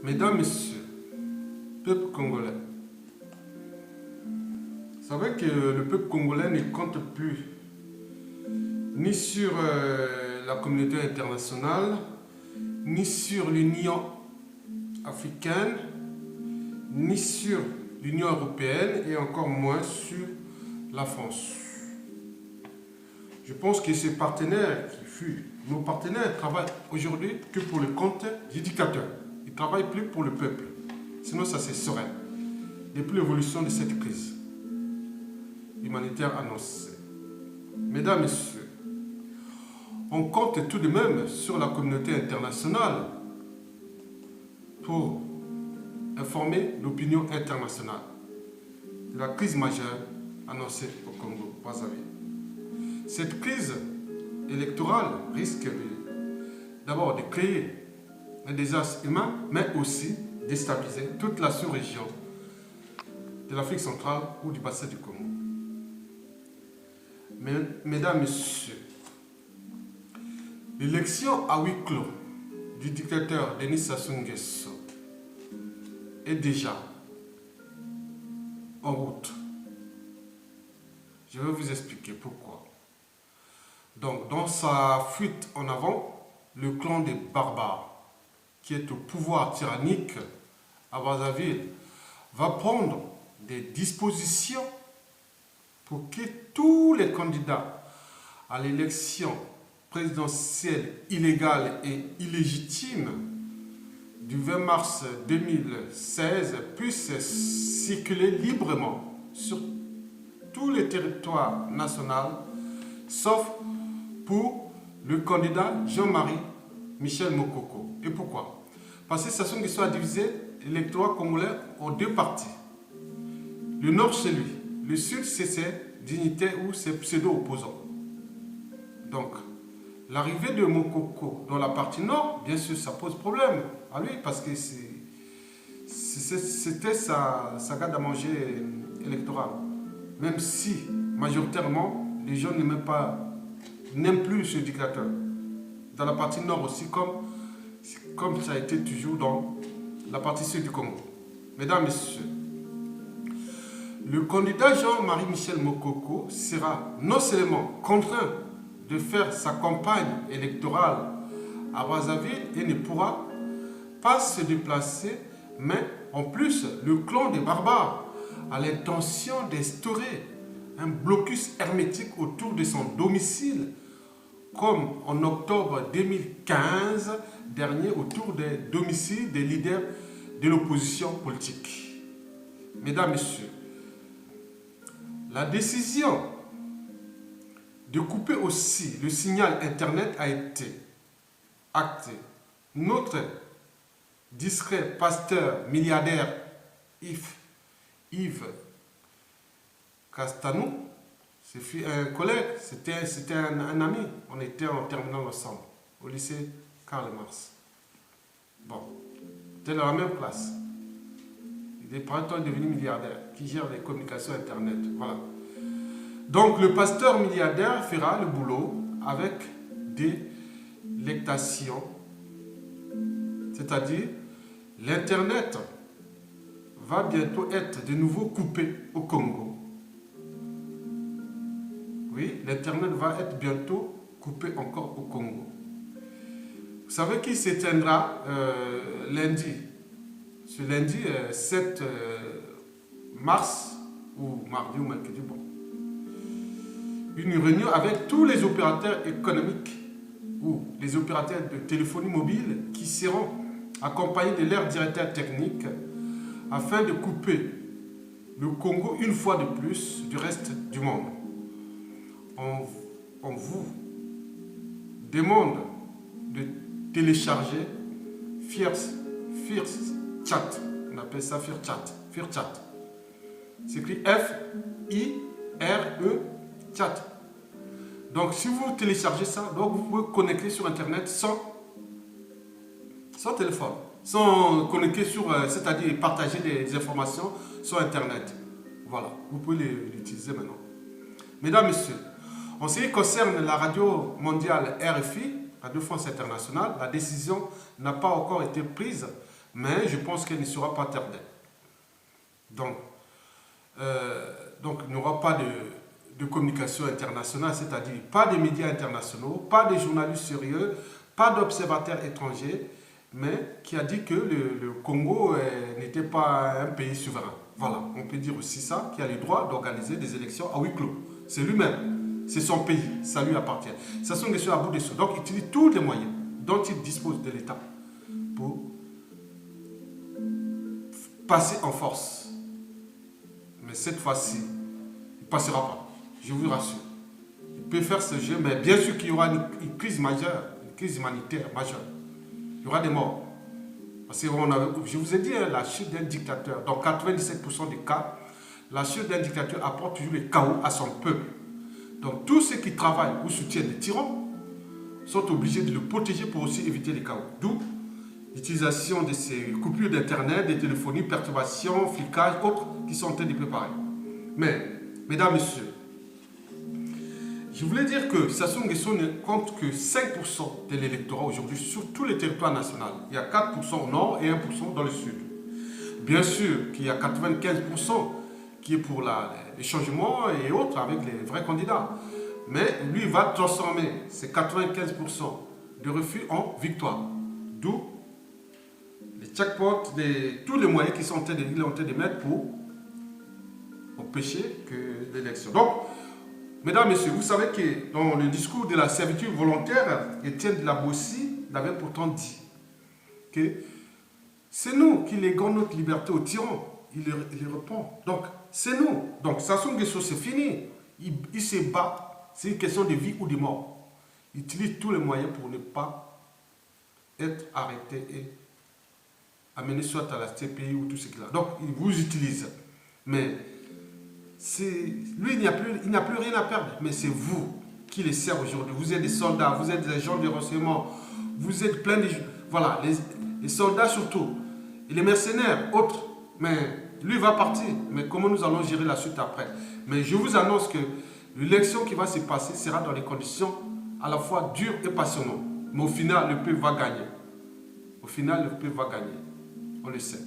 Mesdames, Messieurs, peuple congolais, vous savez que le peuple congolais ne compte plus ni sur la communauté internationale, ni sur l'Union africaine, ni sur l'Union européenne et encore moins sur la France. Je pense que ces partenaires qui furent nos partenaires travaillent aujourd'hui que pour le compte du dictateur. Ils ne travaillent plus pour le peuple. Sinon ça se saurait. Depuis l'évolution de cette crise humanitaire annoncée. Mesdames, Messieurs, on compte tout de même sur la communauté internationale pour informer l'opinion internationale de la crise majeure annoncée au Congo-Brazzaville. Cette crise électorale risque d'abord de créer un désastre humain, mais aussi déstabiliser toute la sous-région de l'Afrique centrale ou du bassin du Congo. Mesdames, Messieurs, l'élection à huis clos du dictateur Denis Sassou Nguesso est déjà en route. Je vais vous expliquer pourquoi. Donc, dans sa fuite en avant, le clan des barbares, qui est au pouvoir tyrannique à Brazzaville, va prendre des dispositions pour que tous les candidats à l'élection présidentielle illégale et illégitime du 20 mars 2016 puissent circuler librement sur tous les territoires nationaux, sauf pour le candidat Jean-Marie Michel Mokoko. Et pourquoi? Parce que Sassou Nguesso a divisé l'électorat congolais en deux parties. Le nord, c'est lui. Le sud, c'est ses dignitaires ou ses pseudo-opposants. Donc, l'arrivée de Mokoko dans la partie nord, bien sûr, ça pose problème à lui parce que c'était sa garde à manger électorale. Même si, majoritairement, les gens n'aiment plus ce dictateur. Dans la partie nord aussi, comme ça a été toujours dans la partie sud du Congo. Mesdames, Messieurs, le candidat Jean-Marie Michel Mokoko sera non seulement contraint de faire sa campagne électorale à Brazzaville et ne pourra pas se déplacer, mais en plus, le clan des barbares a l'intention d'instaurer un blocus hermétique autour de son domicile, comme en octobre 2015 dernier autour des domiciles des leaders de l'opposition politique. Mesdames, Messieurs, la décision de couper aussi le signal Internet a été actée. Notre discret pasteur milliardaire Yves Castanou, c'est un collègue, c'était un ami. On était en terminale ensemble, au lycée Karl Marx. Bon, c'était dans la même classe. Il est devenu milliardaire, qui gère les communications Internet. Voilà. Donc, le pasteur milliardaire fera le boulot avec des lectations. C'est-à-dire, l'Internet va bientôt être de nouveau coupé au Congo. Oui, l'Internet va être bientôt coupé encore au Congo. Vous savez qui s'éteindra lundi? Ce lundi 7 mars, ou mardi ou mercredi, bon. Une réunion avec tous les opérateurs économiques ou les opérateurs de téléphonie mobile qui seront accompagnés de leurs directeurs techniques afin de couper le Congo une fois de plus du reste du monde. On vous demande de télécharger First Chat. On appelle ça First Chat. C'est écrit F-I-R-E Chat. Donc si vous téléchargez ça, donc vous pouvez connecter sur Internet sans téléphone, sans connecter c'est-à-dire partager des informations sur Internet. Voilà, vous pouvez l'utiliser maintenant. Mesdames, Messieurs, en ce qui concerne la radio mondiale RFI, Radio France Internationale, la décision n'a pas encore été prise, mais je pense qu'elle ne sera pas tardée. Donc il n'y aura pas de communication internationale, c'est-à-dire pas de médias internationaux, pas de journalistes sérieux, pas d'observateurs étrangers, mais qui a dit que le Congo n'était pas un pays souverain. Voilà, on peut dire aussi ça, qui a le droit d'organiser des élections à huis clos. C'est lui-même, c'est son pays, ça lui appartient. Ça sont des choses à bout de souffle. Donc il utilise tous les moyens dont il dispose de l'État pour passer en force. Mais cette fois-ci, il ne passera pas, je vous rassure. Il peut faire ce jeu, mais bien sûr qu'il y aura une crise majeure, une crise humanitaire majeure. Il y aura des morts. Parce que je vous ai dit, la chute d'un dictateur, dans 97% des cas, la chute d'un dictateur apporte toujours le chaos à son peuple. Donc tous ceux qui travaillent ou soutiennent les tyrans sont obligés de le protéger pour aussi éviter les chaos. D'où l'utilisation de ces coupures d'internet, des téléphonies, perturbations, flicages, autres qui sont en train de préparer. Mais, mesdames, messieurs, je voulais dire que Sassou Nguesso ne compte que 5% de l'électorat aujourd'hui sur tous les territoires nationaux. Il y a 4% au nord et 1% dans le sud. Bien sûr qu'il y a 95% qui est pour les changements et autres avec les vrais candidats. Mais lui va transformer ces 95% de refus en victoire. D'où les checkpoints, tous les moyens qu'il est en train de mettre pour empêcher que l'élection. Donc, mesdames, messieurs, vous savez que dans le discours de la servitude volontaire, Étienne de la Boétie l'avait pourtant dit que c'est nous qui léguons notre liberté aux tyrans. Il répond. Donc, c'est nous. Donc, Sassou Nguesso, c'est fini. Il se bat. C'est une question de vie ou de mort. Il utilise tous les moyens pour ne pas être arrêté et amené soit à la CPI ou tout ce qu'il a. Donc, il vous utilise. Mais lui, il n'y a plus rien à perdre. Mais c'est vous qui les sert aujourd'hui. Vous êtes des soldats, vous êtes des agents de renseignement, vous êtes plein de... Voilà, les soldats surtout. Et les mercenaires, autres. Mais lui va partir. Mais comment nous allons gérer la suite après? Mais je vous annonce que l'élection qui va se passer sera dans des conditions à la fois dures et passionnantes. Mais au final, le peuple va gagner. Au final, le peuple va gagner. On le sait.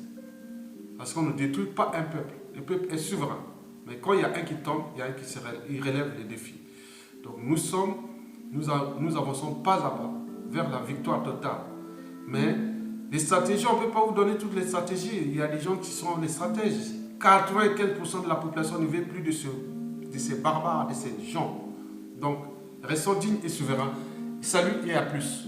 Parce qu'on ne détruit pas un peuple. Le peuple est souverain. Mais quand il y a un qui tombe, il y a un qui relève les défis. Donc nous avançons pas à pas vers la victoire totale. Mais les stratégies, on ne peut pas vous donner toutes les stratégies. Il y a des gens qui sont les stratèges. 95% de la population ne veut plus de ces barbares, de ces gens. Donc, restons dignes et souverains. Salut et à plus.